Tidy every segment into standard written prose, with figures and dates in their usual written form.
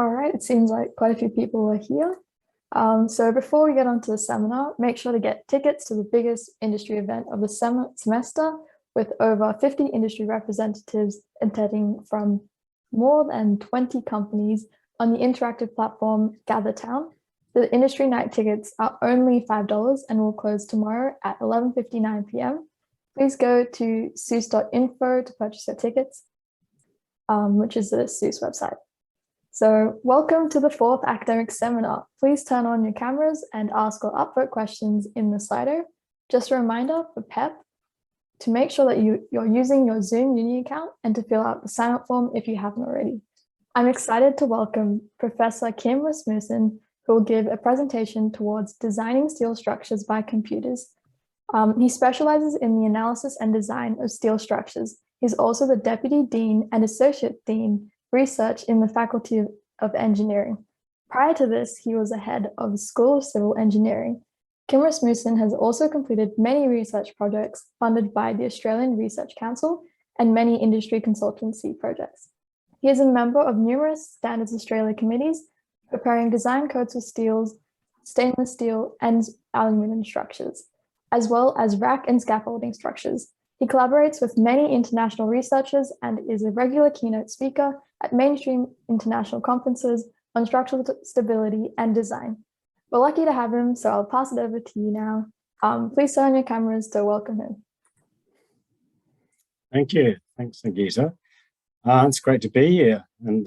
All right, it seems like quite a few people are here. So before we get onto the seminar, make sure to get tickets to the biggest industry event of the semester with over 50 industry representatives attending from more than 20 companies on the interactive platform GatherTown. The industry night tickets are only $5 and will close tomorrow at 11:59 p.m. Please go to SUCE.info to purchase your tickets, which is the SUCE website. So welcome to the fourth academic seminar. Please turn on your cameras and ask or upvote questions in the Slido. Just a reminder for PEP to make sure that you're using your Zoom Uni account and to fill out the sign-up form if you haven't already. I'm excited to welcome Professor Kim Rasmussen, who will give a presentation towards designing steel structures by computers. He specializes in the analysis and design of steel structures. He's also the Deputy Dean and Associate Dean Research in the Faculty of Engineering. Prior to this, he was the head of the School of Civil Engineering. Kim Rasmussen has also completed many research projects funded by the Australian Research Council and many industry consultancy projects. He is a member of numerous Standards Australia committees, preparing design codes for steels, stainless steel, and aluminium structures, as well as rack and scaffolding structures. He collaborates with many international researchers and is a regular keynote speaker at mainstream international conferences on structural stability and design. We're lucky to have him, so I'll pass it over to you now. Please turn on your cameras to welcome him. Thank you. Thanks, Nagita. It's great to be here, and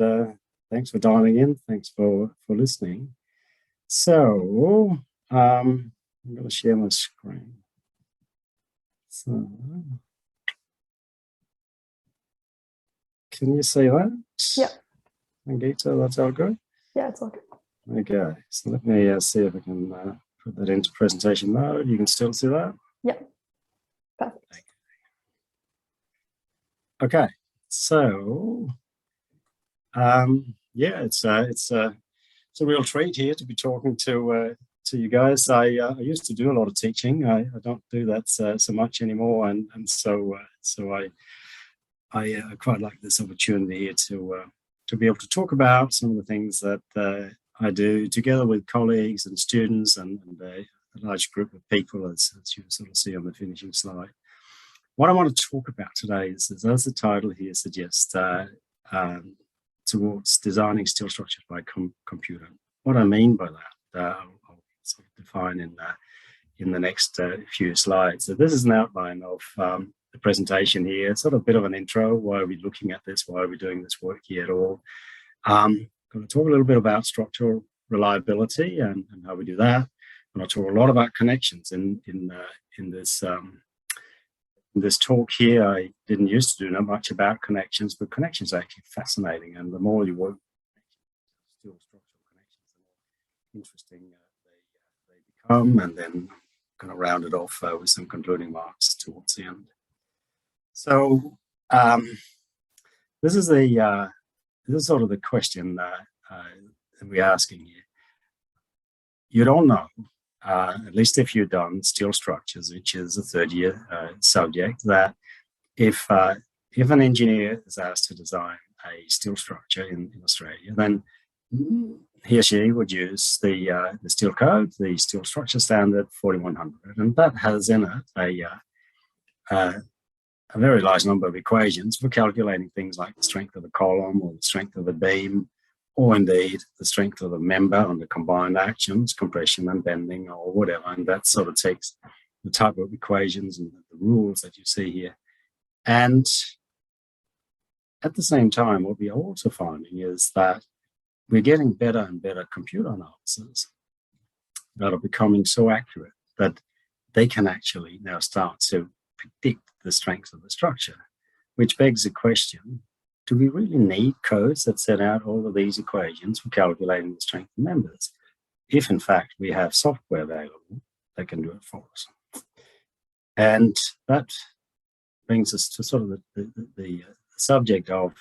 thanks for dialing in. Thanks for listening. So I'm going to share my screen. So, can you see that? Yeah. Nagita, that's all good? Yeah, it's all good. Okay, so let me see if I can put that into presentation mode. You can still see that? Yeah, perfect. Okay, so yeah, it's a real treat here to be talking to you guys. I used to do a lot of teaching. I don't do that so much anymore, and so I quite like this opportunity here to be able to talk about some of the things that I do together with colleagues and students and a large group of people, as you sort of see on the finishing slide. What I want to talk about today is, as the title here suggests, towards designing steel structures by computer. What I mean by that, I'll sort of define in the next few slides. So this is an outline of the presentation here. It's sort of a bit of an intro. Why are we looking at this? Why are we doing this work here at all? I'm going to talk a little bit about structural reliability and how we do that. And I'll talk a lot about connections in this talk here. I didn't used to do much about connections, but connections are actually fascinating. And the more you work with structural connections, the more interesting they become. And then I'm going to round it off with some concluding remarks towards the end. So this is sort of the question that we're asking you. You don't know, at least if you've done steel structures, which is a third-year subject, that if an engineer is asked to design a steel structure in Australia, then he or she would use the steel code, the steel structure standard 4100, and that has in it a very large number of equations for calculating things like the strength of the column or the strength of the beam, or indeed the strength of the member under combined actions, compression and bending or whatever. And that sort of takes the type of equations and the rules that you see here. And at the same time, what we're also finding is that we're getting better and better computer analysis that are becoming so accurate that they can actually now start to predict the strength of the structure, which begs the question, do we really need codes that set out all of these equations for calculating the strength of members, if in fact we have software available that can do it for us? And that brings us to sort of the subject of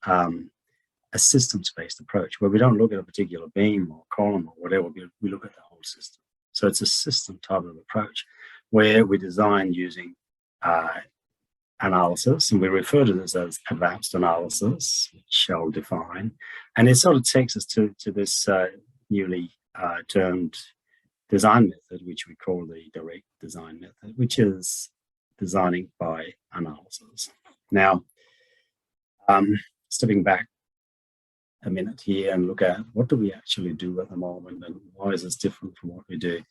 a systems-based approach, where we don't look at a particular beam or column or whatever, we look at the whole system. So it's a system type of approach where we design using analysis, and we refer to this as advanced analysis, which I'll define. And it sort of takes us to this newly termed design method, which we call the direct design method, which is designing by analysis. Now, stepping back a minute here and look at what do we actually do at the moment and why is this different from what we do.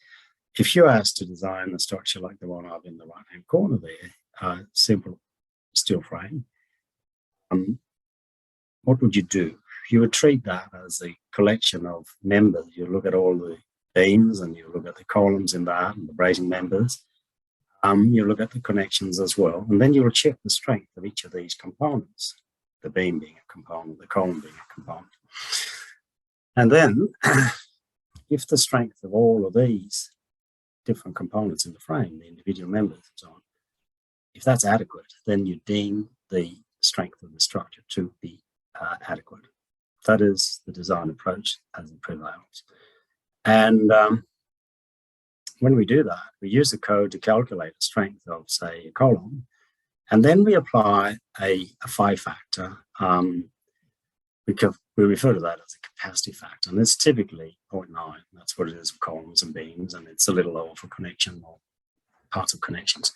If you're asked to design a structure like the one up in the right-hand corner there, simple steel frame, what would you do? You would treat that as a collection of members. You look at all the beams and you look at the columns in that and the bracing members. You look at the connections as well, and then you will check the strength of each of these components, the beam being a component, the column being a component. And then, if the strength of all of these different components in the frame, the individual members and so on, if that's adequate, then you deem the strength of the structure to be adequate. That is the design approach as it prevails. And when we do that, we use the code to calculate the strength of, say, a column, and then we apply a phi factor. We refer to that as a capacity factor, and it's typically 0.9. That's what it is for columns and beams, and it's a little lower for connection or parts of connections.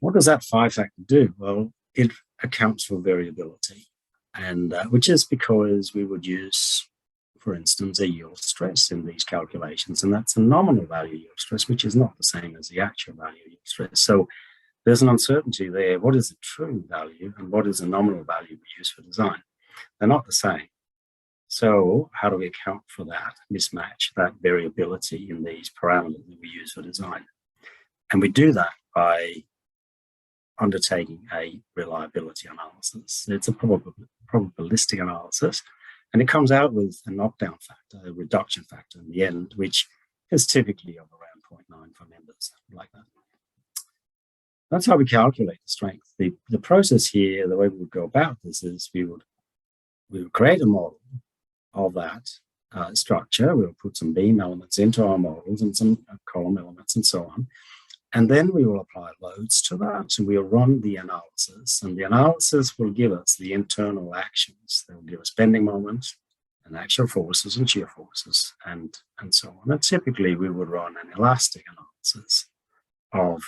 What does that phi factor do? Well, it accounts for variability, and which is because we would use, for instance, a yield stress in these calculations, and that's a nominal value yield stress, which is not the same as the actual value yield stress. So there's an uncertainty there. What is the true value and what is the nominal value we use for design? They're not the same. So how do we account for that mismatch, that variability in these parameters that we use for design? And we do that by undertaking a reliability analysis. It's a probabilistic analysis, and it comes out with a knockdown factor, a reduction factor in the end, which is typically of around 0.9 for members, like that. That's how we calculate the strength. The process here, the way we would go about this is we would create a model of that structure. We'll put some beam elements into our models and some column elements and so on. And then we will apply loads to that, and we'll run the analysis. And the analysis will give us the internal actions. They will give us bending moments and axial forces and shear forces and so on. And typically, we would run an elastic analysis of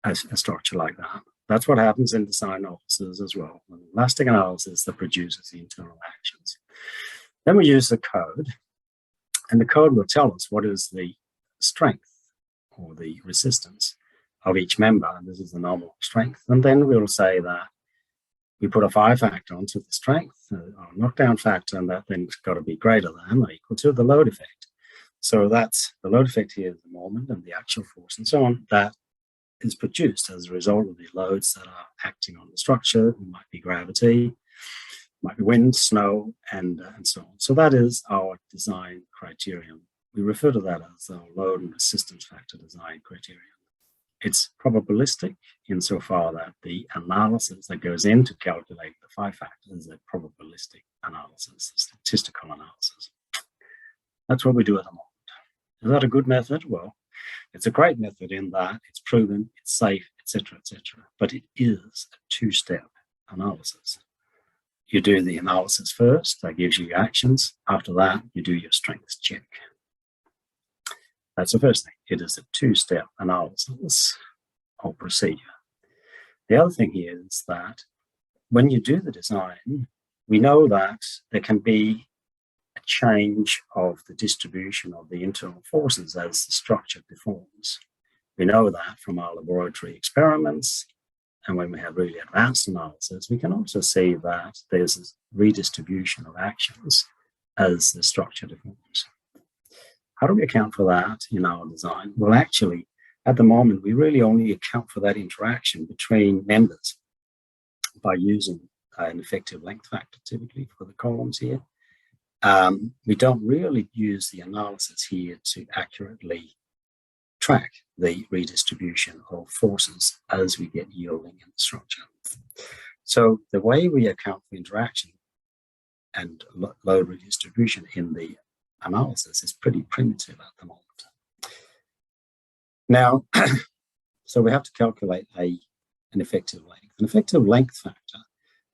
a structure like that. That's what happens in design offices as well. An elastic analysis that produces the internal actions. Then we use the code, and the code will tell us what is the strength or the resistance of each member, and this is the nominal strength. And then we'll say that we put a phi factor onto the strength, or knockdown factor, and that then's got to be greater than or equal to the load effect. So that's the load effect here is the moment and the actual force and so on that is produced as a result of the loads that are acting on the structure. It might be gravity, might be wind, snow, and so on. So that is our design criterion. We refer to that as the load and resistance factor design criterion. It's probabilistic insofar that the analysis that goes into calculating the phi factor is a probabilistic analysis, a statistical analysis. That's what we do at the moment. Is that a good method? Well, it's a great method in that it's proven, it's safe, etc., but it is a two-step analysis. You do the analysis first, that gives you your actions. After that, you do your strengths check. That's the first thing. It is a two-step analysis or procedure. The other thing here is that when you do the design, we know that there can be a change of the distribution of the internal forces as the structure deforms. We know that from our laboratory experiments, and when we have really advanced analysis, we can also see that there's a redistribution of actions as the structure deforms. How do we account for that in our design? Well, actually, at the moment, we really only account for that interaction between members by using an effective length factor, typically for the columns here. We don't really use the analysis here to accurately track the redistribution of forces as we get yielding in the structure. So the way we account for interaction and load redistribution in the analysis is pretty primitive at the moment. Now, so we have to calculate a an effective length. An effective length factor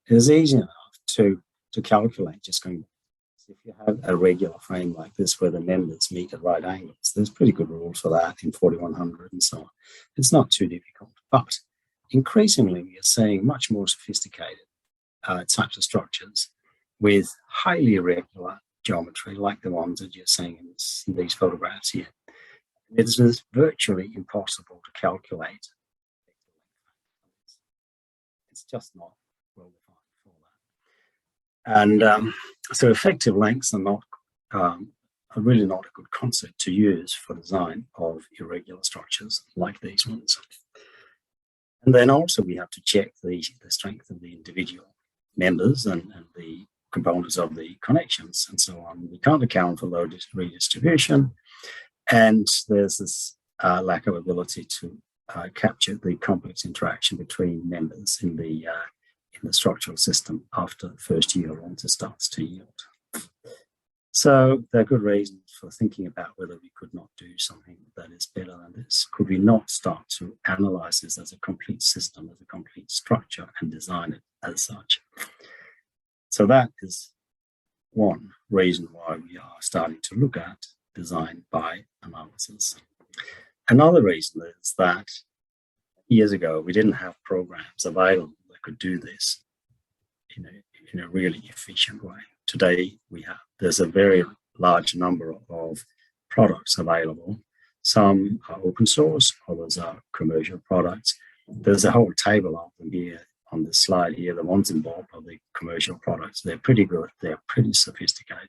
is easy enough to calculate just going. If you have a regular frame like this where the members meet at right angles, there's pretty good rules for that in 4100 and so on. It's not too difficult, but increasingly we are seeing much more sophisticated types of structures with highly irregular geometry like the ones that you're seeing in these photographs here. It is virtually impossible to calculate. It's just not well defined for that. And so effective lengths are really not a good concept to use for design of irregular structures like these ones. And then also we have to check the strength of the individual members and the components of the connections and so on. We can't account for low redistribution, and there's this lack of ability to capture the complex interaction between members in the structural system after the first year once it starts to yield. So there are good reasons for thinking about whether we could not do something that is better than this. Could we not start to analyze this as a complete system, as a complete structure, and design it as such? So that is one reason why we are starting to look at design by analysis. Another reason is that years ago we didn't have programs available that could do this in a really efficient way. Today there's a very large number of products available. Some are open source, others are commercial products. There's a whole table of them here on this slide here. The ones involved are the commercial products. They're pretty good. They're pretty sophisticated.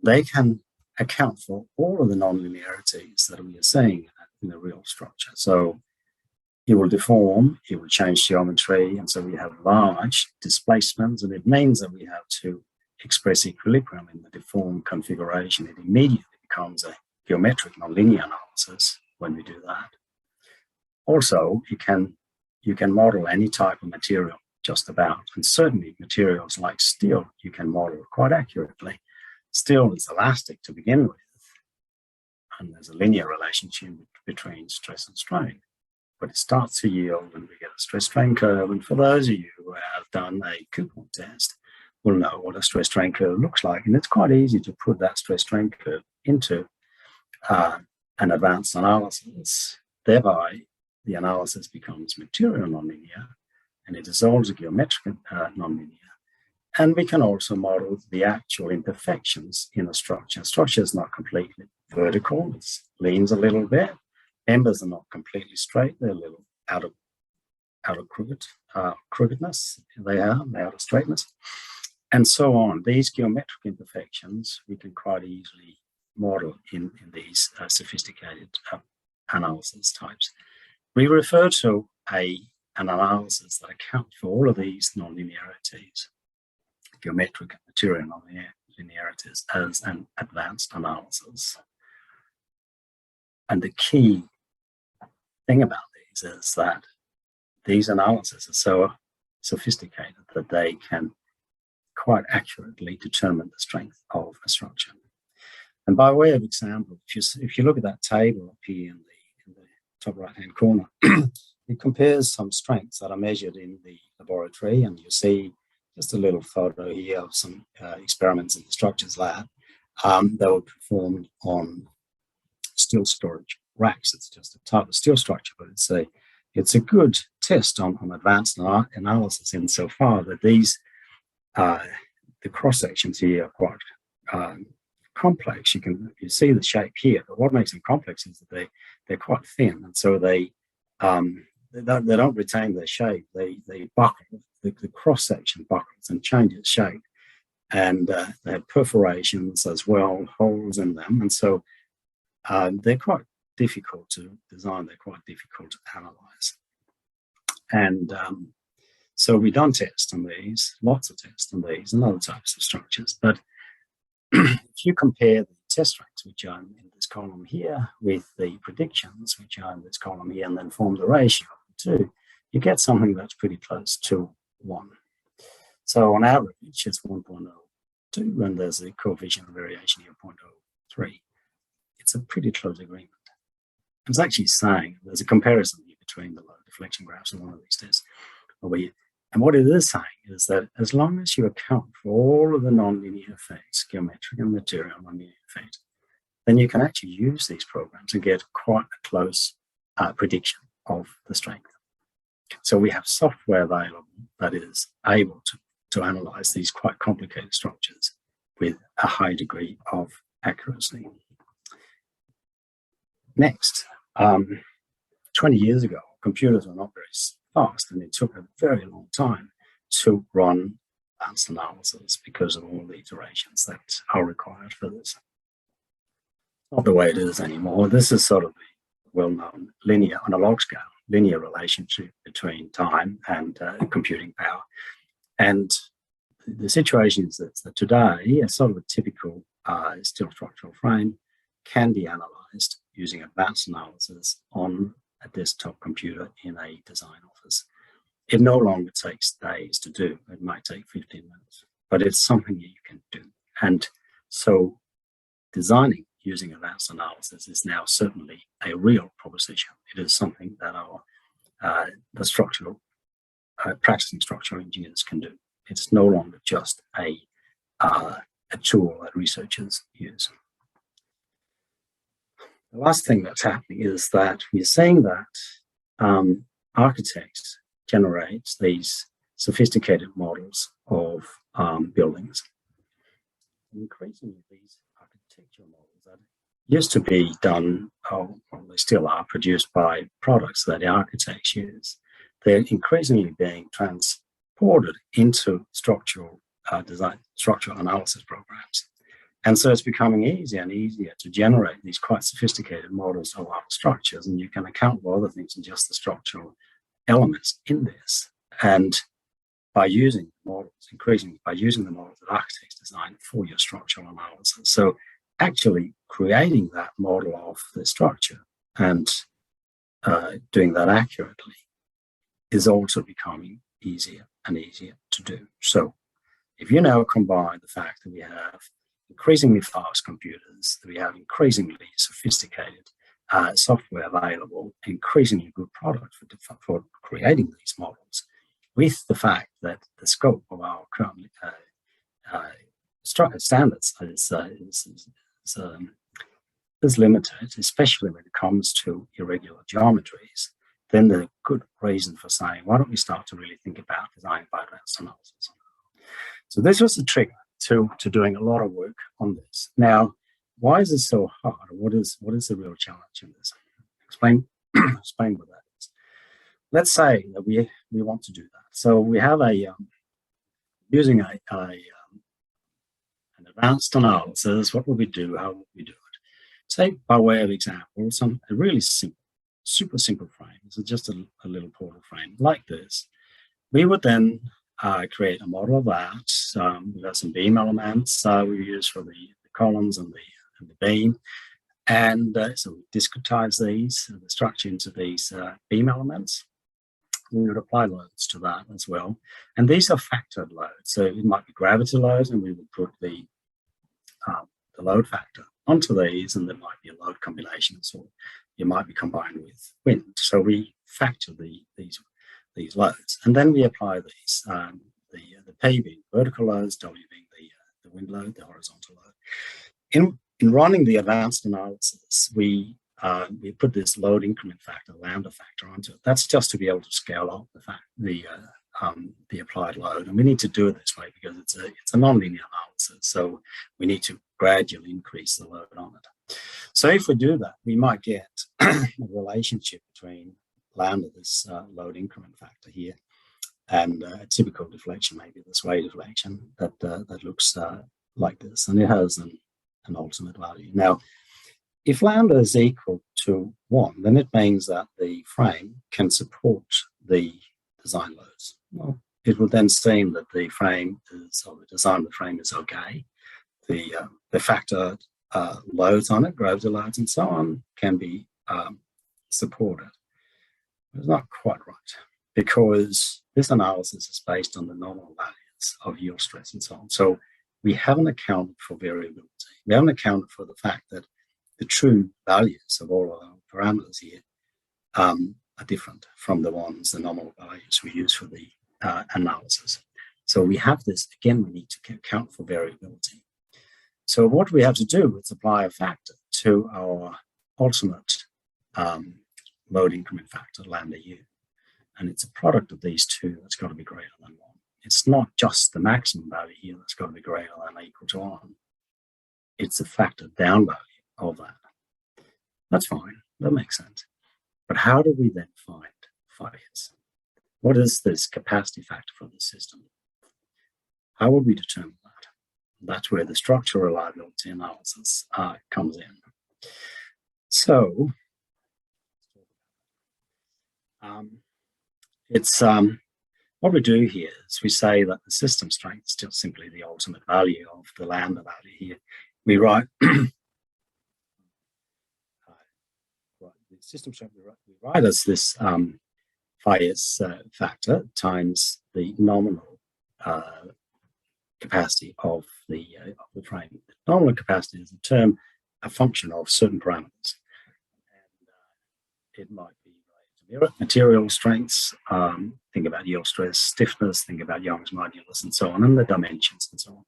They can account for all of the nonlinearities that we are seeing in the real structure. So it will deform, it will change geometry, and so we have large displacements, and it means that we have to express equilibrium in the deformed configuration. It immediately becomes a geometric nonlinear analysis when we do that. Also, you can model any type of material just about, and certainly materials like steel you can model quite accurately. Steel is elastic to begin with, and there's a linear relationship between stress and strain. But it starts to yield when we get a stress-strain curve, and for those of you who have done a coupon test will know what a stress-strain curve looks like, and it's quite easy to put that stress-strain curve into an advanced analysis. Thereby, the analysis becomes material nonlinear, and it dissolves a geometric nonlinear. And we can also model the actual imperfections in a structure. Structure is not completely vertical, it leans a little bit. Members are not completely straight, they're a little out of crookedness, they are out of straightness, and so on. These geometric imperfections we can quite easily model in these sophisticated analysis types. We refer to an analysis that accounts for all of these nonlinearities, geometric and material nonlinearities, as an advanced analysis. And the key thing about these is that these analyses are so sophisticated that they can quite accurately determine the strength of a structure. And by way of example, if you look at that table up here in the top right-hand corner, it compares some strengths that are measured in the laboratory, and you see just a little photo here of some experiments in the structures lab that were performed on steel storage racks. It's just a type of steel structure, but it's a good test on advanced analysis insofar that these the cross sections here are quite complex. You see the shape here, but what makes them complex is that they're quite thin, and so they don't retain their shape. They buckle. The cross section buckles and changes shape, and they have perforations as well, holes in them, and so they're quite difficult to design. They're quite difficult to analyze, and so we done tests on these, lots of tests on these, and other types of structures. But if you compare the test strengths, which are in this column here, with the predictions, which are in this column here, and then form the ratio of the two, you get something that's pretty close to 1. So on average, it's 1.02, and there's a coefficient of variation here, 0.03. It's a pretty close agreement. It's actually saying there's a comparison here between the load deflection graphs on one of these tests. And what it is saying is that as long as you account for all of the nonlinear effects, geometric and material nonlinear effects, then you can actually use these programs and get quite a close prediction of the strength. So we have software available that is able to analyze these quite complicated structures with a high degree of accuracy. Next, 20 years ago, computers were not very fast, and it took a very long time to run advanced analysis because of all the iterations that are required for this. Not the way it is anymore. This is sort of the well-known linear, on a log scale, linear relationship between time and computing power. And the situation is that today, a sort of a typical steel structural frame can be analyzed using advanced analysis on a desktop computer in a design office. It no longer takes days to do. It might take 15 minutes, but it's something you can do. And so designing using advanced analysis is now certainly a real proposition. It is something that the structural, practicing structural engineers can do. It's no longer just a tool that researchers use. The last thing that's happening is that we're seeing that architects generate these sophisticated models of buildings. Increasingly, these architectural models that used to be done, well, they still are produced by products that the architects use. They're increasingly being transported into structural design, structural analysis programs. And so it's becoming easier and easier to generate these quite sophisticated models of our structures, and you can account for other things than just the structural elements in this. And by using models, increasingly by using the models that architects design for your structural analysis. So actually creating that model of the structure and doing that accurately is also becoming easier and easier to do. So if you now combine the fact that we have increasingly fast computers, that we have increasingly sophisticated software available, increasingly good product for creating these models, with the fact that the scope of our current standards is limited, especially when it comes to irregular geometries, then there's a good reason for saying, why don't we start to really think about design by advanced analysis? So this was the trigger to doing a lot of work on this. Now, why is it so hard? What is the real challenge in this? Explain what that is. Let's say that we want to do that. So we have using an advanced analysis. What would we do? How would we do it? Say, by way of example, a really simple, super simple frame. This is just a little portal frame like this. We would then create a model of that. We've got some beam elements we use for the columns and the beam. And so we discretize these, the structure into these beam elements. We would apply loads to that as well. And these are factored loads. So it might be gravity loads, and we would put the load factor onto these, and there might be a load combination. So you might be combined with wind. So we factor these loads, and then we apply these, the P being vertical loads, W being the wind load, the horizontal load. In running the advanced analysis, we put this load increment factor, lambda factor, onto it. That's just to be able to scale up the applied load, and we need to do it this way because it's a nonlinear analysis. So we need to gradually increase the load on it. So if we do that, we might get a relationship between lambda, this load increment factor here, and a typical deflection, maybe the sway deflection that looks like this, and it has an ultimate value. Now, if lambda is equal to 1, then it means that the frame can support the design loads. Well, it will then seem that the frame is, or the design of the frame is okay. The factor loads on it, gravity loads and so on, can be supported. It's not quite right, because this analysis is based on the normal values of yield stress and so on. So we haven't accounted for variability. We haven't accounted for the fact that the true values of all of our parameters here are different from the nominal values we use for the analysis. So we have this, again, we need to account for variability. So what we have to do is apply a factor to our ultimate load increment factor, lambda u. And it's a product of these two that's got to be greater than 1. It's not just the maximum value here that's got to be greater than or equal to 1. It's a factor down value of that. That's fine. That makes sense. But how do we then find phi s? What is this capacity factor for the system? How would we determine that? That's where the structural reliability analysis comes in. So what we do here is we say that the system strength is just simply the ultimate value of the lambda value here. We write the system strength we write as this phi s factor times the nominal capacity of the frame. The nominal capacity is a function of certain parameters, and it might be material strengths. Think about yield stress, stiffness. Think about Young's modulus, and so on, and the dimensions, and so on.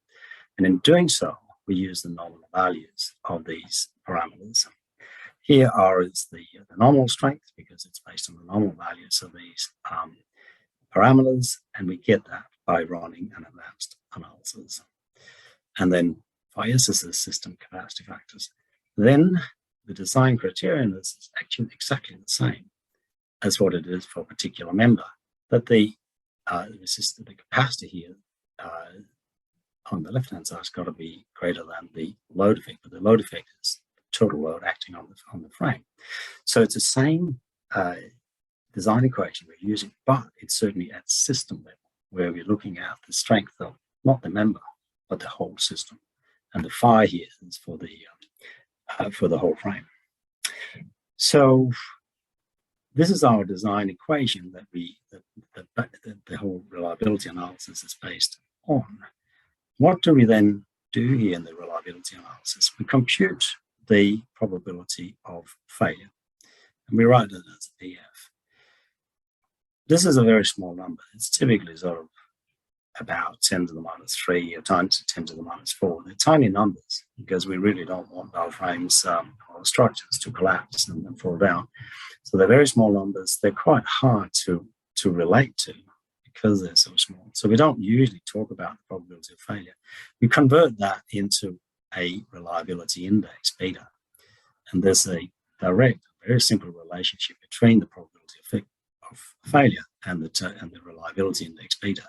And in doing so, we use the nominal values of these parameters. Here R is the nominal strength because it's based on the nominal values of these parameters, and we get that by running an advanced analysis. And then phi s is the system capacity factors. Then the design criterion is actually exactly the same as what it is for a particular member, but the capacity here on the left-hand side has got to be greater than the load effect, but the load effect is total load acting on the frame. So it's the same design equation we're using, but it's certainly at system level, where we're looking at the strength of not the member, but the whole system. And the phi here is for the whole frame. So this is our design equation that the whole reliability analysis is based on. What do we then do here in the reliability analysis? We compute the probability of failure, and we write it as a PF. This is a very small number. It's typically sort of about 10 to the minus 3 or times 10 to the minus 4. They're tiny numbers because we really don't want our frames or structures to collapse and fall down. So they're very small numbers. They're quite hard to relate to because they're so small. So we don't usually talk about the probability of failure. We convert that into a reliability index, beta. And there's a direct, very simple relationship between the probability of failure and the reliability index, beta.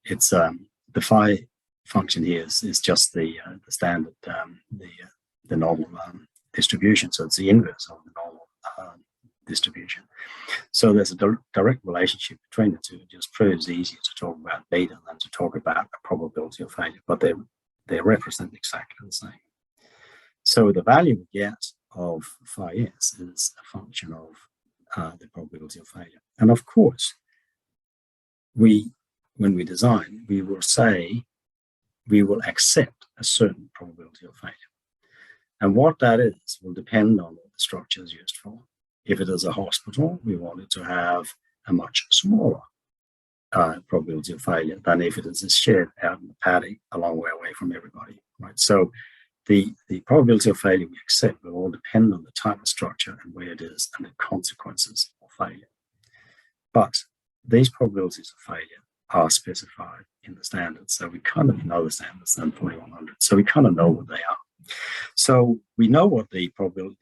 It's the phi function here is just the standard, the normal distribution. So it's the inverse of the normal distribution. So there's a direct relationship between the two. It just proves easier to talk about beta than to talk about a probability of failure, but they represent exactly the same. So the value we get of phi s is a function of the probability of failure. And of course, when we design, we will say we will accept a certain probability of failure. And what that is will depend on what the structure is used for. If it is a hospital, we want it to have a much smaller probability of failure than if it is a shed out in the paddock a long way away from everybody, right? So the probability of failure we accept will all depend on the type of structure and where it is and the consequences of failure. But these probabilities of failure are specified in the standards. So we kind of know the standards and 4100. So we kind of know what they are. So we know what the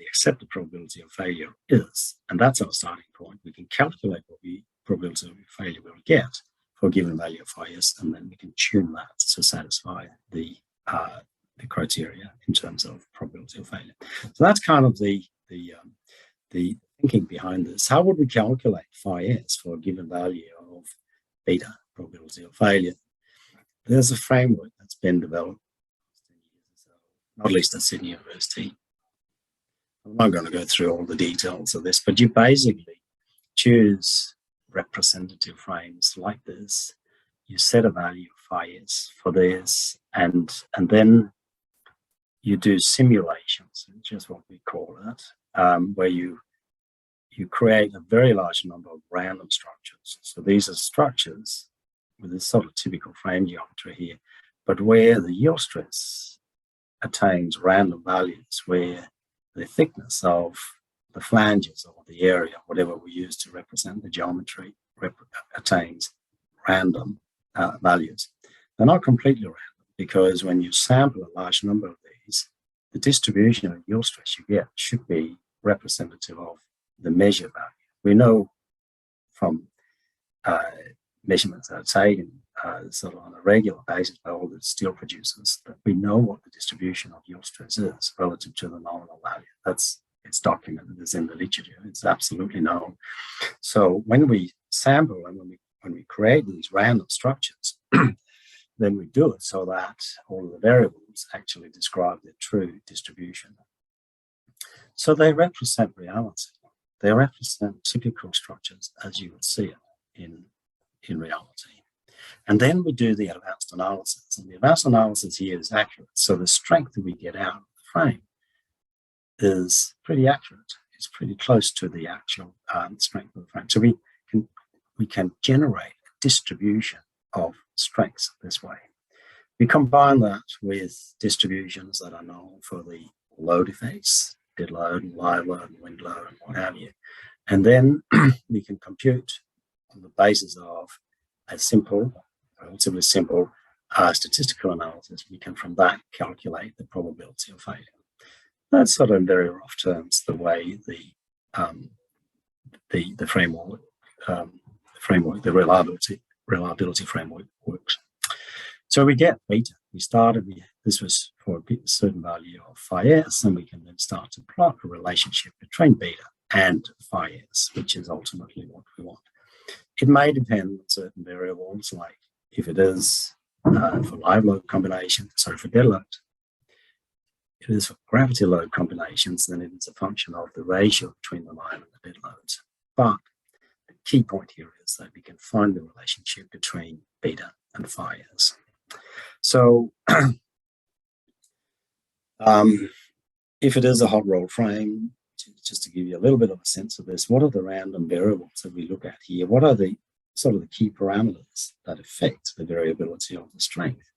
accepted probability of failure is, and that's our starting point. We can calculate what the probability of failure we'll get for a given value of phi s, and then we can tune that to satisfy the criteria in terms of probability of failure. So that's kind of the thinking behind this. How would we calculate phi s for a given value of beta probability of failure? There's a framework that's been developed, not least at Sydney University. I'm not going to go through all the details of this, but you basically choose representative frames like this. You set a value of phi s for this, and then you do simulations, which is what we call it, where you you create a very large number of random structures. So these are structures with this sort of typical frame geometry here, but where the yield stress attains random values, where the thickness of the flanges or the area, whatever we use to represent the geometry, attains random values. They're not completely random, because when you sample a large number of these, the distribution of yield stress you get should be representative of the measure value. We know from measurements that are taken sort of on a regular basis by all the steel producers, that we know what the distribution of yield stress is relative to the nominal value. It's documented, it's in the literature, it's absolutely known. So when we sample and when we create these random structures, then we do it so that all of the variables actually describe the true distribution. So they represent reality. They represent typical structures as you would see it in reality. And then we do the advanced analysis. And the advanced analysis here is accurate. So the strength that we get out of the frame is pretty accurate. It's pretty close to the actual strength of the frame. So we can generate a distribution of strengths this way. We combine that with distributions that are known for the load effects, dead load and live load and wind load and what have you. And then we can compute on the basis of a simple, relatively simple statistical analysis. We can from that calculate the probability of failure. That's sort of in very rough terms the way the framework, the reliability framework works. So we get beta. This was for a certain value of phi s, and we can then start to plot a relationship between beta and phi s, which is ultimately what we want. It may depend on certain variables, like if it is for live load combination, sorry, for dead load. If it is for gravity load combinations, then it is a function of the ratio between the live and the dead loads. But the key point here is that we can find the relationship between beta and phi s. So if it is a hot roll frame, just to give you a little bit of a sense of this, what are the random variables that we look at here? What are the sort of the key parameters that affect the variability of the strength?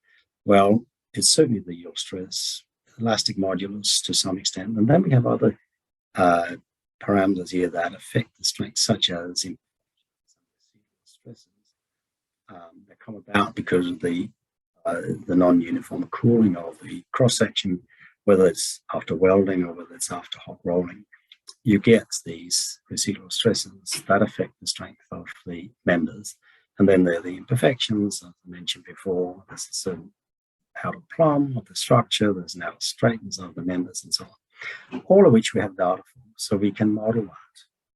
Well, it's certainly the yield stress, elastic modulus to some extent, and then we have other parameters here that affect the strength, such as stresses that come about because of the non-uniform cooling of the cross-section, whether it's after welding or whether it's after hot rolling. You get these residual stresses that affect the strength of the members. And then there are the imperfections, as I mentioned before. There's a certain outer plumb of the structure, there's an outer straightness of the members, and so on. All of which we have data for, so we can model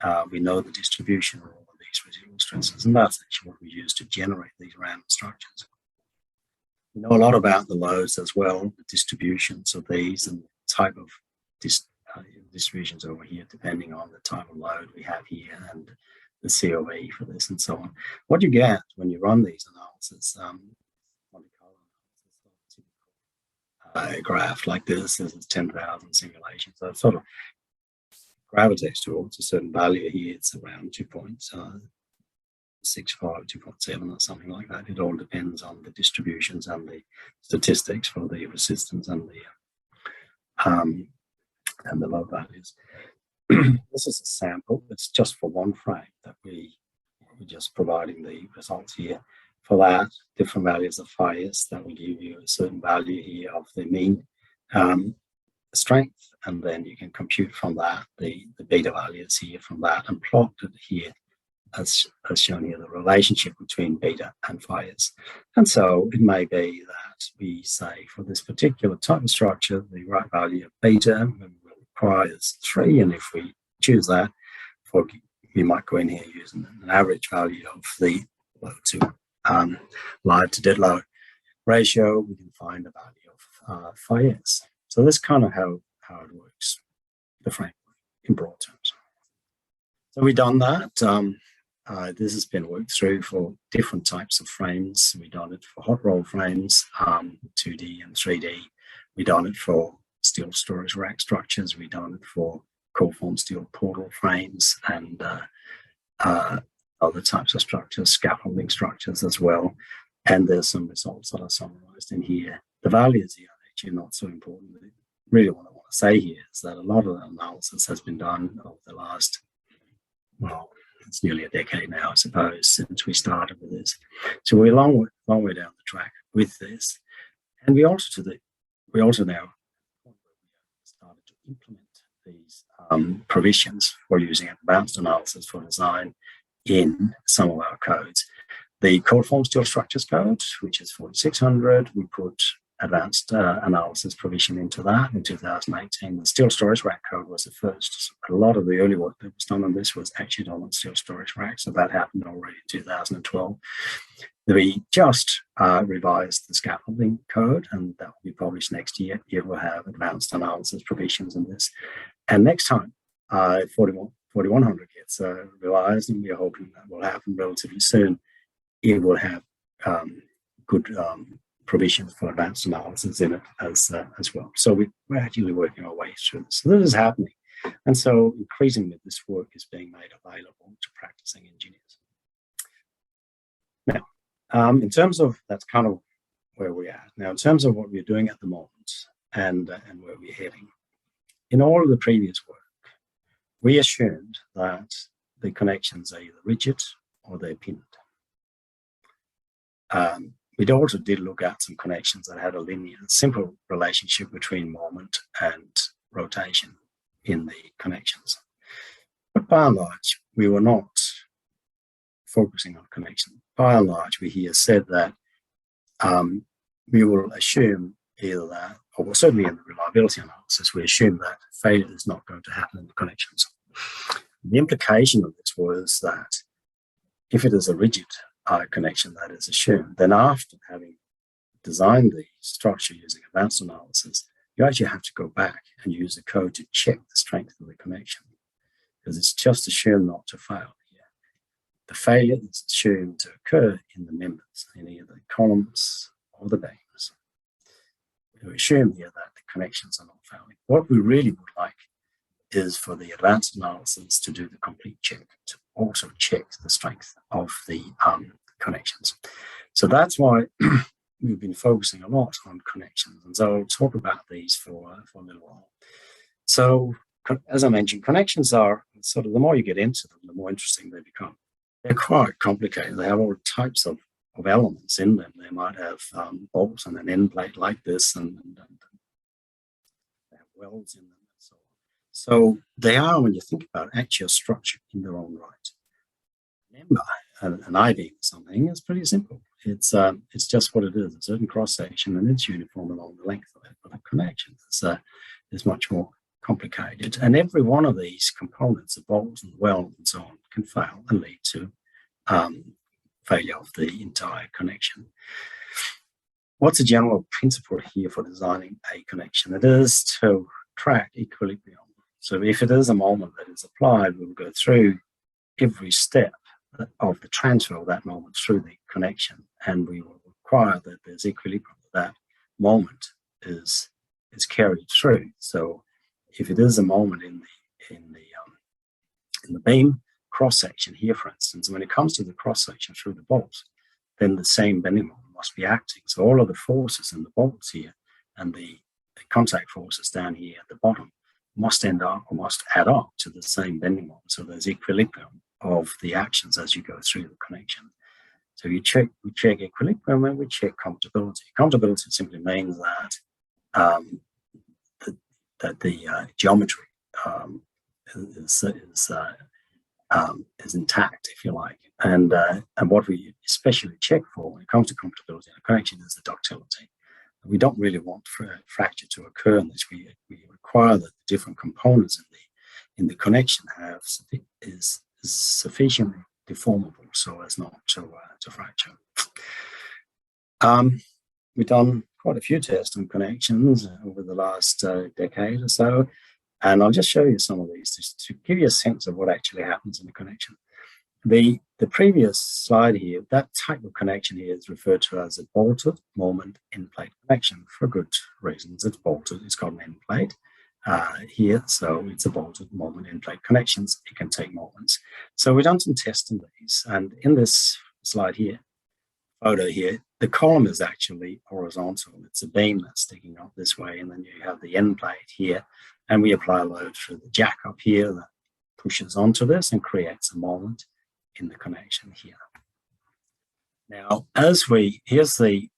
that. We know the distribution of all of these residual stresses, and that's actually what we use to generate these random structures. We know a lot about the loads as well, the distributions of these and the type of distributions over here, depending on the type of load we have here and the COE for this and so on. What you get when you run these analyses, a graph like this is 10,000 simulations. So it sort of gravitates towards a certain value here. It's around 2.65, 2.7 or something like that. It all depends on the distributions and the statistics for the resistance and the load values. This is a sample. It's just for one frame that we're just providing the results here. For that, different values of phi s, that will give you a certain value here of the mean strength, and then you can compute from that the beta values here from that and plot it here as shown here, the relationship between beta and phi s. And so it may be that we say for this particular type of structure, the right value of beta requires 3, and if we choose that, we might go in here using an average value of the load to live to dead load ratio, we can find a value of phi s. So that's kind of how it works, the framework in broad terms. So we've done that. This has been worked through for different types of frames. We've done it for hot roll frames, 2D and 3D. We've done it for steel storage rack structures. We've done it for cold form steel portal frames and other types of structures, scaffolding structures as well. And there's some results that are summarized in here. The values here are actually not so important. Really what I want to say here is that a lot of the analysis has been done over the last, well, it's nearly a decade now, I suppose, since we started with this. So we're a long way down the track with this. And we also now started to implement these provisions for using advanced analysis for design in some of our codes. The cold form steel structures code, which is 4600, we put advanced analysis provision into that in 2018. The steel storage rack code was the first. A lot of the early work that was done on this was actually done on steel storage racks, so that happened already in 2012. We just revised the scaffolding code, and that will be published next year. It will have advanced analysis provisions in this. And next time, 4100 gets revised, and we're hoping that will happen relatively soon. It will have good provisions for advanced analysis in it as well. So we're actually working our way through this. So this is happening. And so increasingly this work is being made available to practicing engineers. Now, in terms of, that's kind of where we're at. Now, in terms of what we're doing at the moment and where we're heading, in all of the previous work, we assumed that the connections are either rigid or they're pinned. We also did look at some connections that had a linear, simple relationship between moment and rotation in the connections. But by and large, we were not focusing on connection. By and large, we here said that we will assume either that, or certainly in the reliability analysis, we assume that failure is not going to happen in the connections. The implication of this was that if it is a rigid connection that is assumed, then after having designed the structure using advanced analysis, you actually have to go back and use the code to check the strength of the connection, because it's just assumed not to fail here. The failure is assumed to occur in the members, in either the columns or the beams. We assume here that the connections are not failing. What we really would like is for the advanced analysis to do the complete check, to also check the strength of the connections. So that's why we've been focusing a lot on connections. And so I'll talk about these for a little while. So as I mentioned, connections are sort of, the more you get into them, the more interesting they become. They're quite complicated. They have all types of elements in them. They might have bolts and an end plate like this, and they have welds in them. So they are, when you think about it, actually a structure in their own right. Remember, an I-beam or something is pretty simple. It's just what it is, a certain cross-section, and it's uniform along the length of it. But a connection is much more complicated. And every one of these components, the bolts and welds and so on, can fail and lead to failure of the entire connection. What's a general principle here for designing a connection? It is to track equilibrium. So if it is a moment that is applied, we'll go through every step of the transfer of that moment through the connection, and we will require that there's equilibrium, that moment is carried through. So if it is a moment in the beam cross-section here, for instance, when it comes to the cross-section through the bolts, then the same bending moment must be acting. So all of the forces in the bolts here and the contact forces down here at the bottom must add up to the same bending moment. So there's equilibrium of the actions as you go through the connection. So we check equilibrium and we check compatibility. Compatibility simply means that the geometry is intact, if you like. And what we especially check for when it comes to compatibility in a connection is the ductility. We don't really want fracture to occur in this. We require that the different components in the connection is sufficiently deformable so as not to fracture. We've done quite a few tests on connections over the last decade or so, and I'll just show you some of these just to give you a sense of what actually happens in a connection. The previous slide here, that type of connection here is referred to as a bolted moment end plate connection for good reasons. It's bolted, it's got an end plate, here. So it's a bolted moment end plate connections. It can take moments. So we've done some testing these, and in this slide here, photo here, the column is actually horizontal. It's a beam that's sticking up this way, and then you have the end plate here, and we apply a load through the jack up here that pushes onto this and creates a moment in the connection here. Now, here's the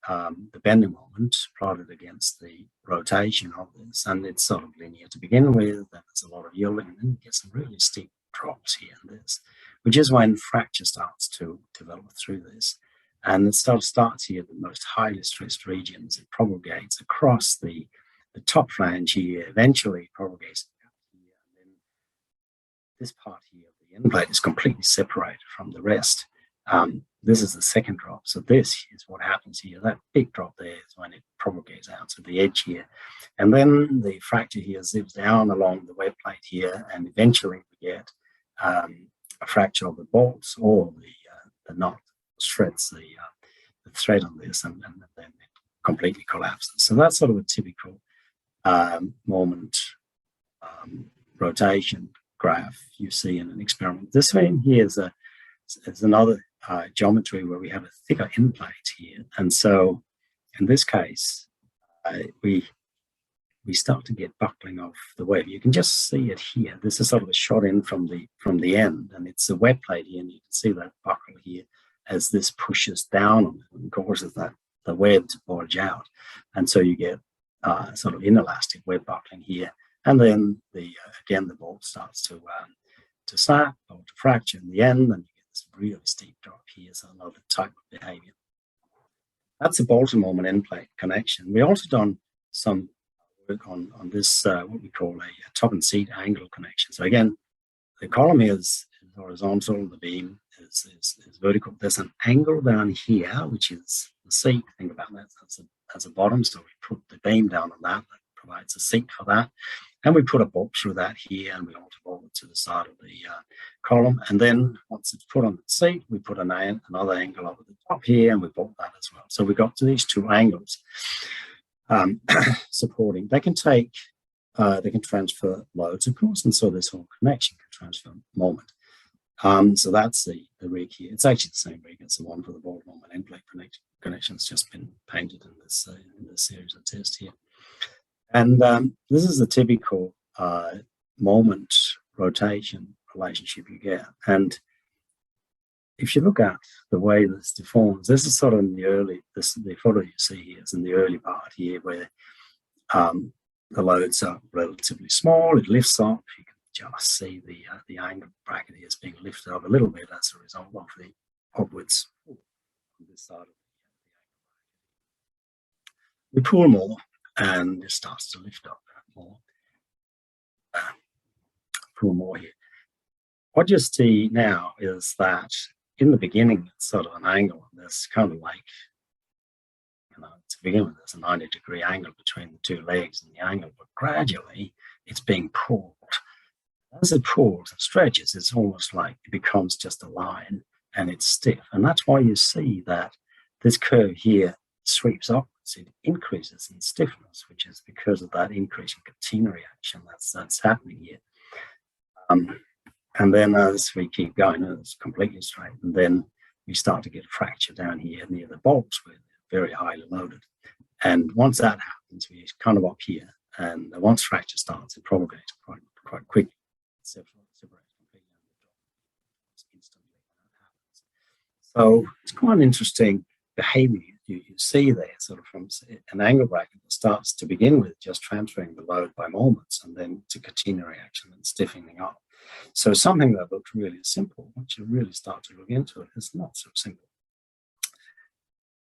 bending moment plotted against the rotation of this, and it's sort of linear to begin with, and there's a lot of yielding, and then you get some really steep drops here in this, which is when fracture starts to develop through this. And it sort of starts here at the most highly stressed regions. It propagates across the top flange here, eventually propagates out here, and then this part here of the end plate is completely separated from the rest. This is the second drop. So this is what happens here. That big drop there is when it propagates out to the edge here. And then the fracture here zips down along the web plate here, and eventually we get a fracture of the bolts, or the knot shreds the thread on this, and then it completely collapses. So that's sort of a typical moment rotation graph you see in an experiment. This one here is another geometry where we have a thicker end plate here, and so in this case we start to get buckling of the web. You can just see it here. This is sort of a shot in from the end, and it's a web plate here, and you can see that buckle here as this pushes down on it and causes the web to bulge out, and so you get sort of inelastic web buckling here, and then again the bolt starts to snap or to fracture in the end, and you get this really steep drop here. So another type of behavior. That's a bolted moment end plate connection. We also done some work on this what we call a top and seat angle connection. So again, the column is horizontal, the beam is vertical. There's an angle down here, which is the seat. Think about that as a bottom. So we put the beam down on that provides a seat for that. And we put a bolt through that here, and we alter bolt it to the side of the column. And then once it's put on the seat, we put another angle over the top here, and we bolt that as well. So we got to these two angles supporting. They can transfer loads, of course, and so this whole connection can transfer moment. So that's the rig here. It's actually the same rig. It's the one for the bolt moment end plate connection. It's just been painted in this series of tests here. And this is the typical moment rotation relationship you get. And if you look at the way this deforms, this is sort of in the early, the photo you see here is in the early part here where the loads are relatively small. It lifts up. You can just see the angle bracket here is being lifted up a little bit as a result of the upwards on this side of the angle. We pull more, and it starts to lift up more. Pull more here. What you see now is that in the beginning, it's sort of an angle. There's kind of like, to begin with, there's a 90-degree angle between the two legs and the angle, but gradually it's being pulled. As it pulls and stretches, it's almost like it becomes just a line, and it's stiff. And that's why you see that this curve here sweeps upwards. It increases in stiffness, which is because of that increase in catenary action that's happening here. And then as we keep going, it's completely straight. And then we start to get fracture down here near the bolts where they're very highly loaded. And once that happens, we kind of up here. And once fracture starts, it propagates quite quickly. So it's quite an interesting behavior you see there, sort of from an angle bracket that starts to begin with just transferring the load by moments, and then to catenary action and stiffening up. So something that looked really simple, once you really start to look into it, is not so simple.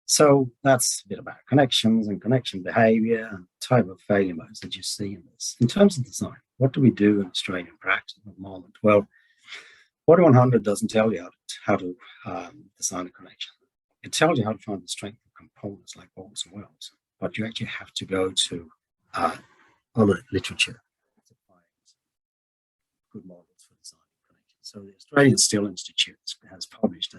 So that's a bit about connections and connection behavior and type of failure modes that you see in this. In terms of design, what do we do in Australian practice at the moment? Well, 4100 doesn't tell you how to design a connection. It tells you how to find the strength of components like bolts and welds, but you actually have to go to other literature to find good models for designing connections. So the Australian Steel Institute has published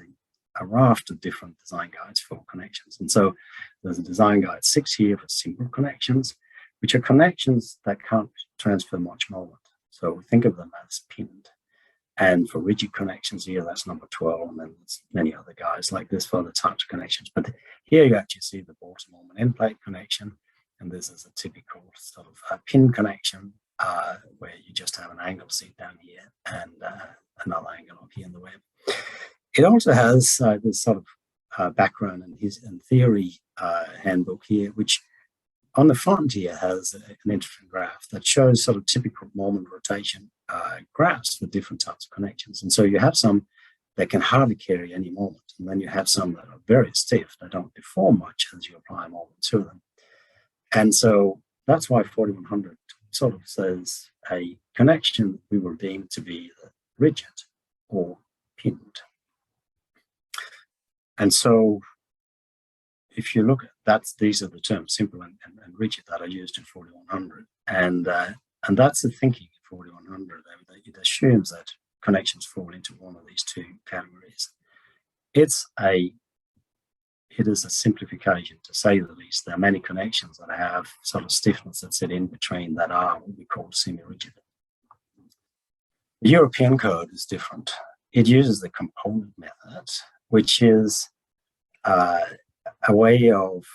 a raft of different design guides for connections. And so there's a design guide 6 here for simple connections, which are connections that can't transfer much moment. So think of them as pinned. And for rigid connections here, that's number 12, and then there's many other guys like this for other types of connections. But here you actually see the bottom moment end plate connection, and this is a typical sort of pin connection where you just have an angle seat down here and another angle up here in the web. It also has this sort of background in theory handbook here, which on the front here has an interesting graph that shows sort of typical moment rotation graphs for different types of connections. And so you have some that can hardly carry any moment, and then you have some that are very stiff, that don't deform much as you apply moment to them. And so that's why 4100 sort of says a connection we will deem to be rigid or pinned. And so if you look at that, these are the terms simple and rigid that are used in 4100, and that's the thinking in 4100. It assumes that connections fall into one of these two categories. It is a simplification, to say the least. There are many connections that have sort of stiffness that sit in between that are what we call semi-rigid. The European code is different. It uses the component method, which is a way of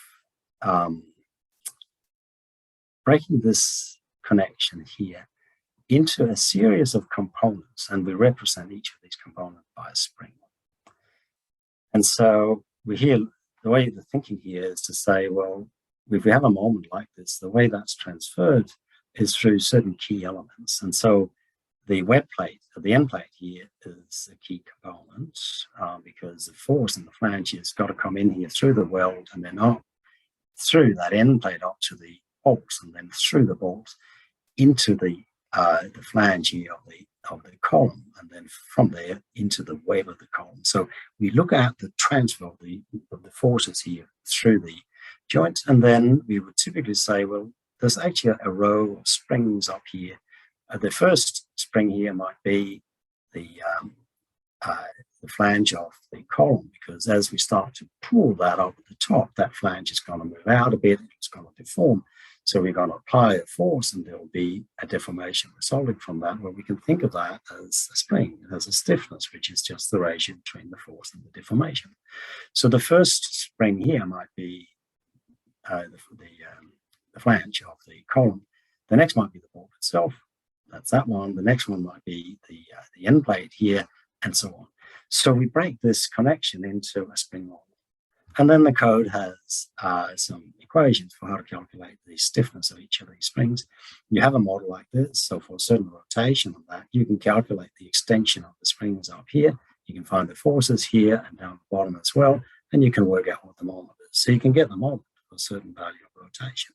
breaking this connection here into a series of components, and we represent each of these components by a spring. And so the way the thinking here is to say, well, if we have a moment like this, the way that's transferred is through certain key elements. And so the web plate, or the end plate here, is a key component because the force in the flange has got to come in here through the weld and then up through that end plate up to the bolts, and then through the bolts into the flange here of the column, and then from there into the web of the column. So we look at the transfer of the forces here through the joints, and then we would typically say, well, there's actually a row of springs up here. The first spring here might be the flange of the column, because as we start to pull that up at the top, that flange is going to move out a bit, it's going to deform. So we're going to apply a force, and there will be a deformation resulting from that, where we can think of that as a spring. It has a stiffness, which is just the ratio between the force and the deformation. So the first spring here might be the flange of the column. The next might be the bolt itself. That's that one. The next one might be the end plate here, and so on. So we break this connection into a spring model. And then the code has some equations for how to calculate the stiffness of each of these springs. You have a model like this, so for a certain rotation of that, you can calculate the extension of the springs up here. You can find the forces here and down the bottom as well, and you can work out what the moment is. So you can get the moment for a certain value of rotation.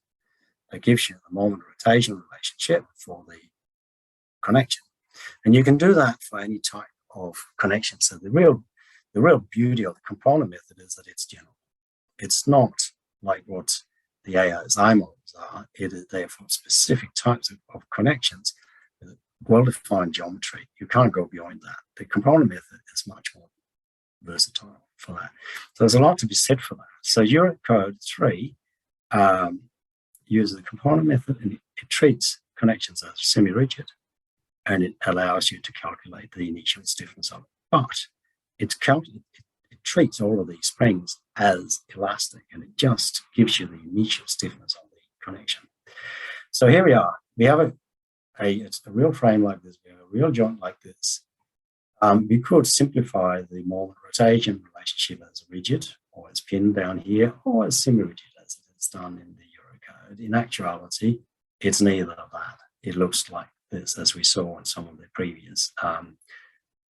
That gives you the moment rotation relationship for the connection. And you can do that for any type of connection. So the real beauty of the component method is that it's general. It's not like what the ASI models are. They are for specific types of connections with well-defined geometry. You can't go beyond that. The component method is much more versatile for that. So there's a lot to be said for that. So Euro Code 3 uses the component method, and it treats connections as semi-rigid, and it allows you to calculate the initial stiffness of it. But it treats all of these springs as elastic, and it just gives you the initial stiffness of the connection. So here we are. We have it's a real frame like this. We have a real joint like this. We could simplify the moment rotation relationship as rigid, or as pinned down here, or as semi-rigid as it is done in the Euro Code. In actuality, it's neither of that. It looks like this, as we saw in some of the previous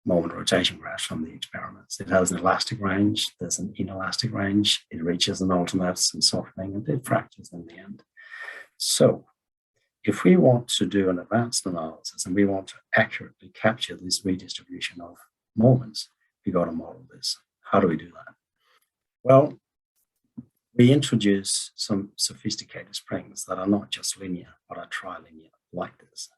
moment rotation graphs from the experiments. It has an elastic range, there's an inelastic range, it reaches an ultimate, some softening, and it fractures in the end. So if we want to do an advanced analysis and we want to accurately capture this redistribution of moments, we got to model this. How do we do that? Well, we introduce some sophisticated springs that are not just linear, but are trilinear, like this.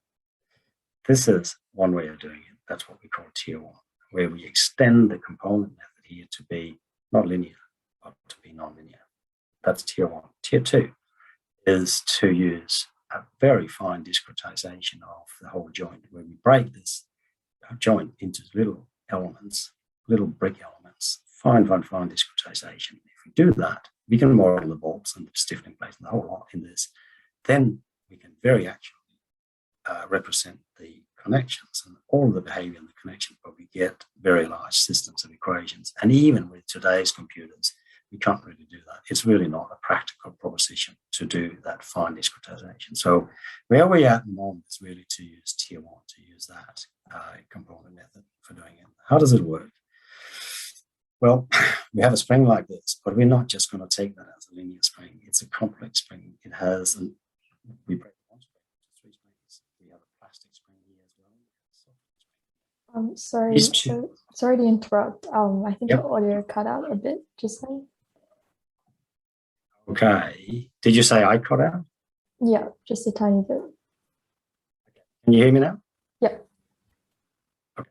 This is one way of doing it. That's what we call tier 1, where we extend the component method here to be not linear, but to be nonlinear. That's tier 1. Tier 2 is to use a very fine discretization of the whole joint, where we break this joint into little elements, little brick elements, fine discretization. If we do that, we can model the bolts and the stiffening plates and the whole lot in this. Then we can very accurately represent the connections and all of the behavior in the connection, but we get very large systems of equations. And even with today's computers, we can't really do that. It's really not a practical proposition to do that fine discretization. So where we're at the moment is really to use tier 1, to use that component method for doing it. How does it work? Well, we have a spring like this, but we're not just going to take that as a linear spring. It's a complex spring. It has, and we break one spring into 3 springs. We have a plastic spring here as well. Sorry to interrupt. I think your audio cut out a bit just then. Okay. Did you say I cut out? Yeah, just a tiny bit. Can you hear me now? Yeah. Okay.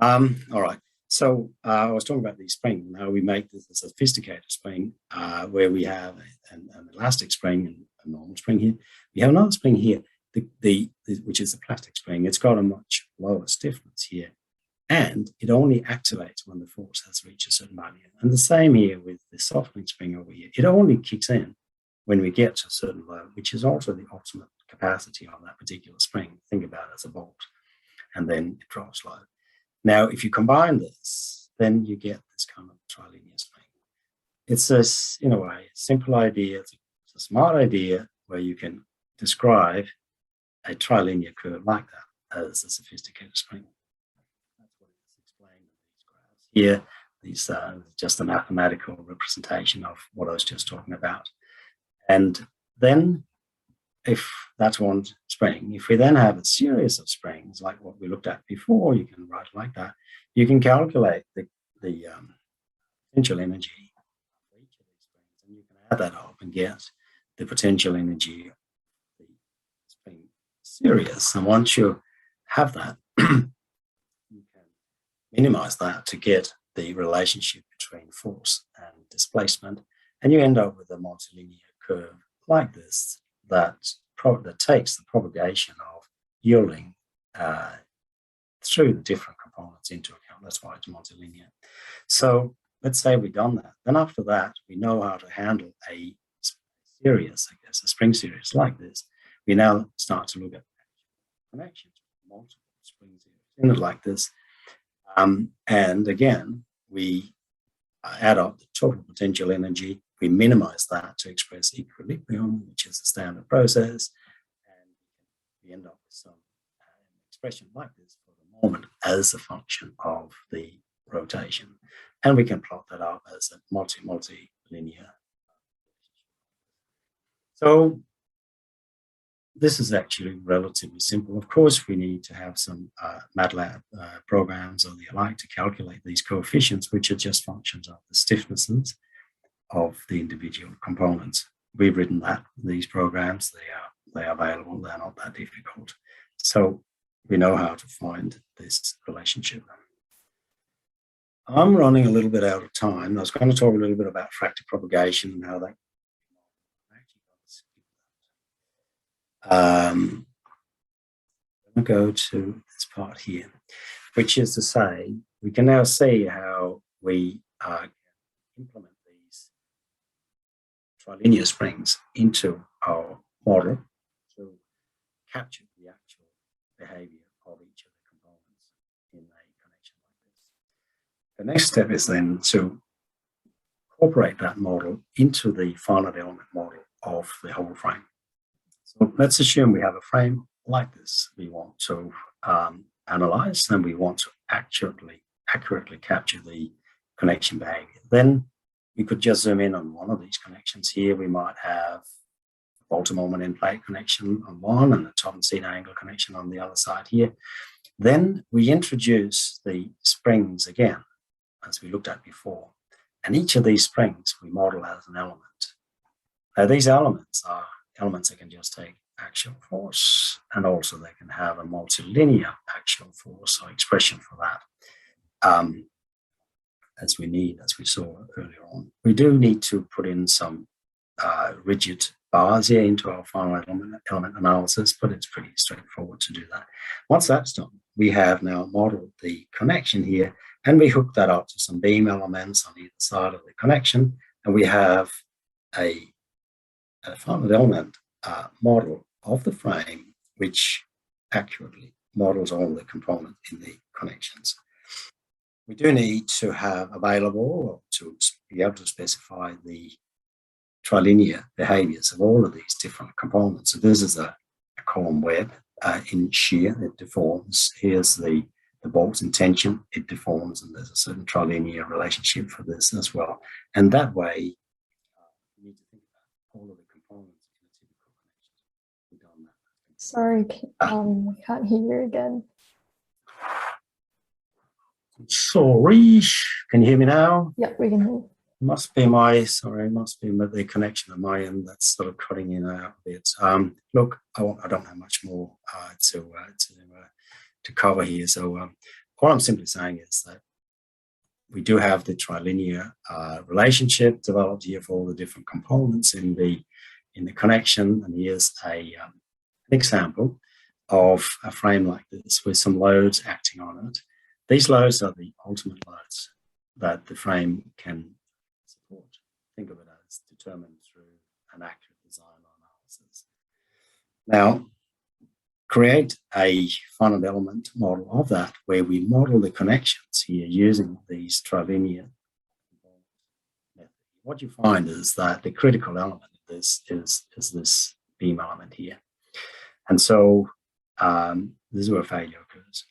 All right. So I was talking about the spring and how we make this a sophisticated spring where we have an elastic spring and a normal spring here. We have another spring here, which is the plastic spring. It's got a much lower stiffness here, and it only activates when the force has reached a certain value. And the same here with the softening spring over here. It only kicks in when we get to a certain load, which is also the ultimate capacity of that particular spring. Think about it as a bolt, and then it drops low. Now, if you combine this, then you get this kind of trilinear spring. It's in a way, a simple idea. It's a smart idea where you can describe a trilinear curve like that as a sophisticated spring. That's what is explained in these graphs here. These are just a mathematical representation of what I was just talking about. And then, if that's one spring, if we then have a series of springs like what we looked at before, you can write like that. You can calculate the potential energy for each of these springs, and you can add that up and get the potential energy of the spring series. And once you have that, you can minimize that to get the relationship between force and displacement, and you end up with a multilinear curve like this that takes the propagation of yielding through the different components into account. That's why it's multilinear. So let's say we've done that. Then after that, we know how to handle a series, I guess, a spring series like this. We now start to look at connections, multiple spring series in it like this. And again, we add up the total potential energy. We minimize that to express equilibrium, which is a standard process, and we end up with some expression like this for the moment as a function of the rotation. And we can plot that out as a multi-linear. So this is actually relatively simple. Of course, we need to have some MATLAB programs or the like to calculate these coefficients, which are just functions of the stiffnesses of the individual components. We've written these programs. They are available. They're not that difficult. So we know how to find this relationship. I'm running a little bit out of time. I was going to talk a little bit about fractal propagation and how that. I'm going to go to this part here, which is to say, we can now see how we implement these trilinear springs into our model to capture the actual behavior of each of the components in a connection like this. The next step is then to incorporate that model into the finite element model of the whole frame. So let's assume we have a frame like this we want to analyze, and we want to accurately capture the connection behavior. Then we could just zoom in on one of these connections here. We might have a Bolter-Moment end plate connection on one and a top and seat angle connection on the other side here. Then we introduce the springs again, as we looked at before. And each of these springs we model as an element. Now, these elements are elements that can just take axial force, and also they can have a multilinear axial force or expression for that, as we saw earlier on. We do need to put in some rigid bars here into our final element analysis, but it's pretty straightforward to do that. Once that's done, we have now modeled the connection here, and we hook that up to some beam elements on either side of the connection, and we have a final element model of the frame, which accurately models all the components in the connections. We do need to have available, or to be able to specify the trilinear behaviors of all of these different components. So this is a column web in shear. It deforms. Here's the bolts in tension. It deforms, and there's a certain trilinear relationship for this as well. And that way, you need to think about all of the components in a typical connection. We've done that. Sorry, we can't hear you again. Sorry, can you hear me now? Yeah, we can hear you. Must be the connection on my end that's sort of cutting in and out a bit. Look, I don't have much more to cover here. So all I'm simply saying is that we do have the trilinear relationship developed here for all the different components in the connection. And here's an example of a frame like this with some loads acting on it. These loads are the ultimate loads that the frame can support. Think of it as determined through an accurate design or analysis. Now, create a finite element model of that where we model the connections here using these trilinear methods. What you find is that the critical element of this is this beam element here. And so this is where failure occurs.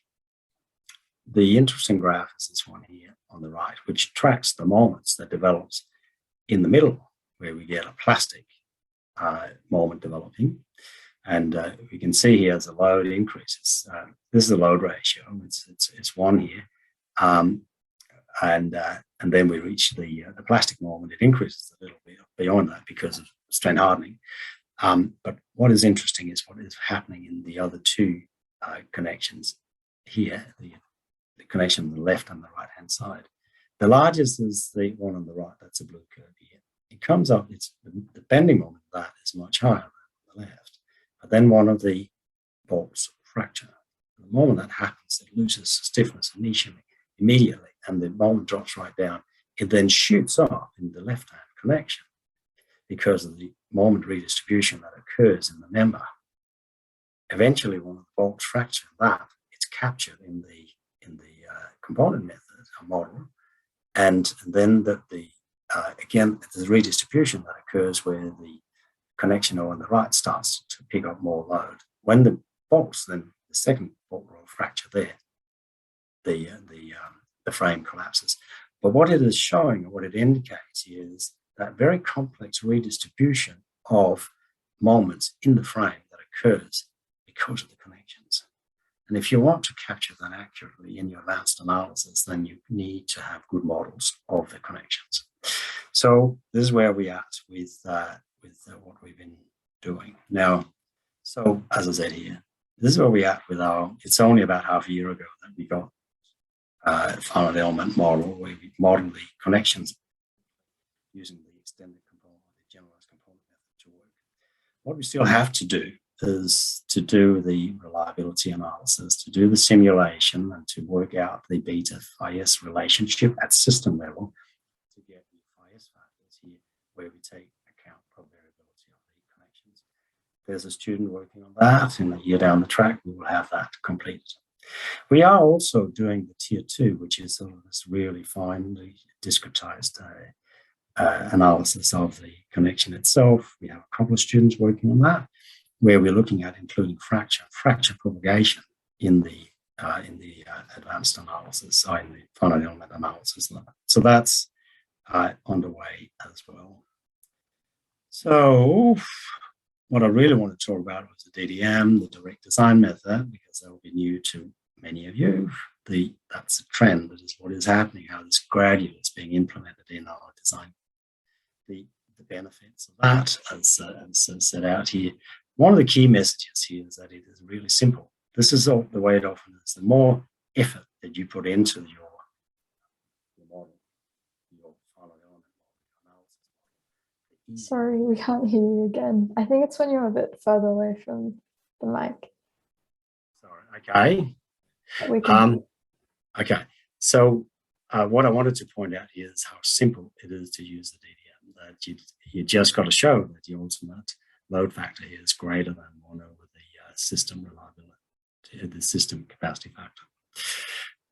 The interesting graph is this one here on the right, which tracks the moments that develops in the middle, where we get a plastic moment developing. And we can see here as the load increases. This is the load ratio. It's 1 here. And then we reach the plastic moment. It increases a little bit beyond that because of strain hardening. But what is interesting is what is happening in the other two connections here, the connection on the left and the right hand side. The largest is the one on the right. That's a blue curve here. It comes up, the bending moment of that is much higher than the left. But then one of the bolts fracture. The moment that happens, it loses stiffness initially, immediately, and the moment drops right down. It then shoots up in the left-hand connection because of the moment redistribution that occurs in the member. Eventually, when the bolts fracture that, it's captured in the component method model, and then again, there's a redistribution that occurs where the connection on the right starts to pick up more load. When the bolts, then the second bolt will fracture there, the frame collapses. But what it is showing, or what it indicates, is that very complex redistribution of moments in the frame that occurs because of the connections. And if you want to capture that accurately in your advanced analysis, then you need to have good models of the connections. So this is where we are at with what we've been doing. Now, so as I said here, this is where we are at it's only about half a year ago that we got a finite element model where we model the connections using the extended component, the generalized component method to work. What we still have to do is to do the reliability analysis, to do the simulation, and to work out the beta-FIS relationship at system level to get the FIS factors here, where we take account of variability of the connections. There's a student working on that. In a year down the track, we will have that completed. We are also doing the tier 2, which is this really finely discretized analysis of the connection itself. We have a couple of students working on that, where we're looking at including fracture propagation in the advanced analysis, in the finite element analysis level. So that's underway as well. So what I really want to talk about was the DDM, the direct design method, because that will be new to many of you. That's a trend. That is what is happening, how this gradually is being implemented in our design. The benefits of that, as set out here. One of the key messages here is that it is really simple. This is the way it often is. The more effort that you put into your model, your final element analysis model, the Sorry, we can't hear you again. I think it's when you're a bit further away from the mic. Sorry. Okay. We can. Okay. So what I wanted to point out here is how simple it is to use the DDM. That you just got to show that the ultimate load factor here is greater than 1 over the system reliability, the system capacity factor.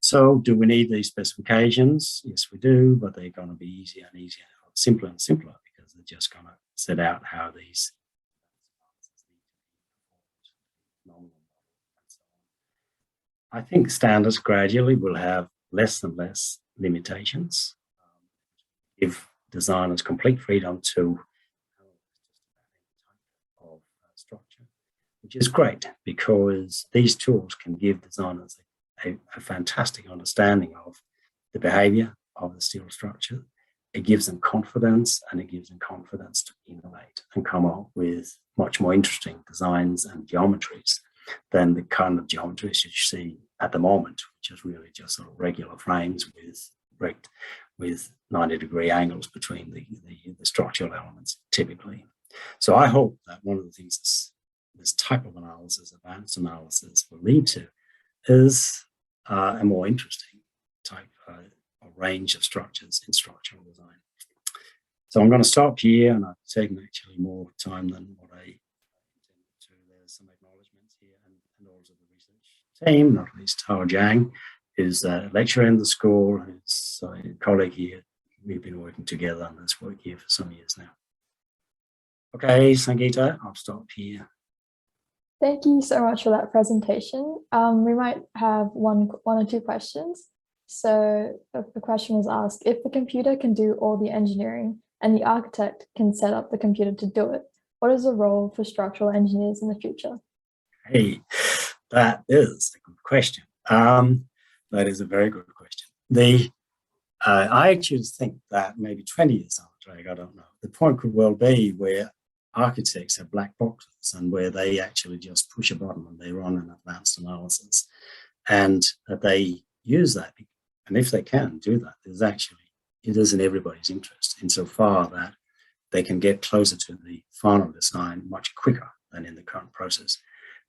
So do we need these specifications? Yes, we do, but they're going to be easier and easier, simpler and simpler, because they're just going to set out how these I think standards gradually will have less and less limitations, give designers complete freedom to of structure, which is great, because these tools can give designers a fantastic understanding of the behavior of the steel structure. It gives them confidence, and it gives them confidence to innovate and come up with much more interesting designs and geometries than the kind of geometries you see at the moment, which is really just sort of regular frames with 90-degree angles between the structural elements typically. So I hope that one of the things this type of analysis, advanced analysis, will lead to is a more interesting type of range of structures in structural design. So I'm going to stop here, and I've taken actually more time than what I intended to. There's some acknowledgements here, and also the research team, not least Hao Jiang, who's a lecturer in the school, who's a colleague here. We've been working together on this work here for some years now. Okay, Sangeeta, I'll stop here. Thank you so much for that presentation. We might have one or two questions. So the question was asked, if the computer can do all the engineering and the architect can set up the computer to do it, what is the role for structural engineers in the future? Hey, that is a good question. That is a very good question. I actually think that maybe 20 years after, I don't know, the point could well be where architects have black boxes and where they actually just push a button and they run an advanced analysis, and that they use that. And if they can do that, it is in everybody's interest, insofar that they can get closer to the final design much quicker than in the current process.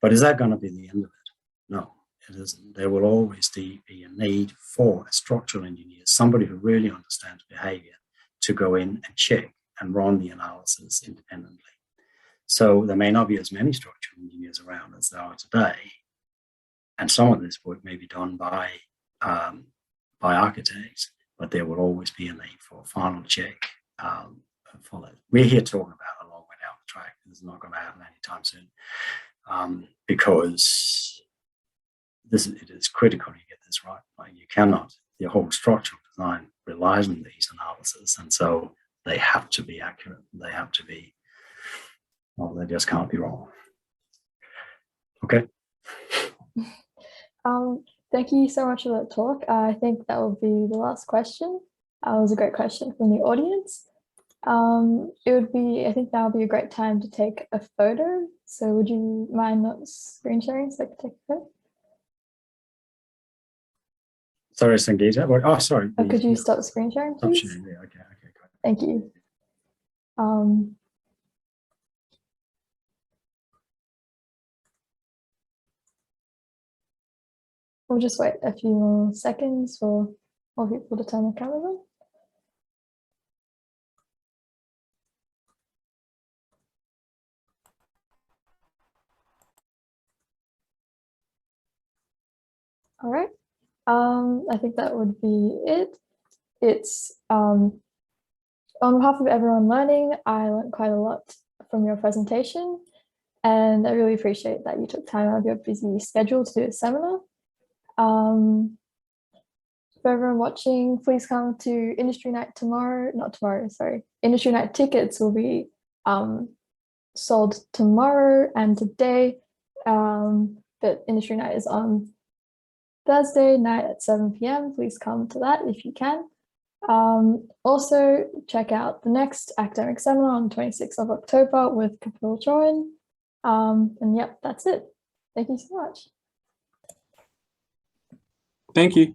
But is that going to be the end of it? No, it isn't. There will always be a need for a structural engineer, somebody who really understands behavior, to go in and check and run the analysis independently. So there may not be as many structural engineers around as there are today, and some of this work may be done by architects, but there will always be a need for a final check for that. We're here talking about a long way down the track. This is not going to happen anytime soon, because it is critical you get this right. Like, you cannot, the whole structural design relies on these analyses, and so they have to be accurate. They have to be, well, they just can't be wrong. Okay. Thank you so much for that talk. I think that will be the last question. It was a great question from the audience. I think now would be a great time to take a photo. So would you mind not screen sharing so I can take a photo? Sorry, Sangeeta. Oh, sorry. Could you stop screen sharing, please? Stop sharing. Yeah, okay, great. Thank you. We'll just wait a few more seconds for more people to turn their cameras on. All right. I think that would be it. It's on behalf of everyone learning, I learned quite a lot from your presentation, and I really appreciate that you took time out of your busy schedule to do a seminar. For everyone watching, please come to Industry Night tomorrow. Not tomorrow, sorry. Industry Night tickets will be sold tomorrow and today, but Industry Night is on Thursday night at 7 p.m. Please come to that if you can. Also, check out the next academic seminar on 26th of October with Computation. And yep, that's it. Thank you so much. Thank you.